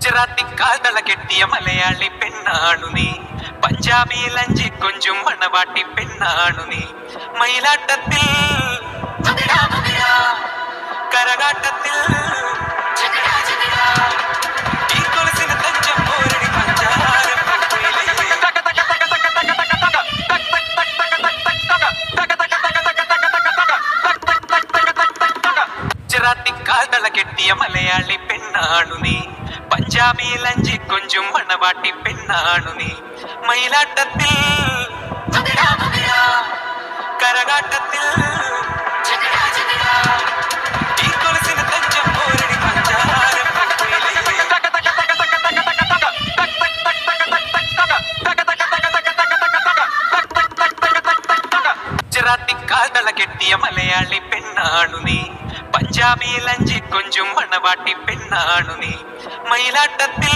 ഗുജറാത്തിക്കാൽ തളകെട്ടിയ മലയാളി പെണ്ണാണു നീ. പഞ്ചാബിയിൽ അഞ്ചി കൊഞ്ചും മണവാട്ടി പെണ്ണാണു നീ. മയിലാട്ടത്തിൽ കരകാട്ടത്തിൽ ഈ കൊലുസിന് തഞ്ചം പോരടി പഞ്ചാരം ഗുജറാത്തിക്കാൽ തളകെട്ടിയ മലയാളി പെണ്ണാണു നീ. പഞ്ചാബിയിൽ അഞ്ചി കൊഞ്ചും മണവാട്ടി പെണ്ണാണു നീ. മയിലാട്ടത്തിൽ കരകാട്ടത്തിൽ ഈ കൊലുസിന് തഞ്ചം പോരടി പഞ്ചാരം ഗുജറാത്തിക്കാൽ തളകെട്ടിയ മലയാളി പെണ്ണാണു നീ. പഞ്ചാബിയിൽ അഞ്ചി കൊഞ്ചും മണവാട്ടി പെണ്ണാണു നീ. മയിലാട്ടത്തിൽ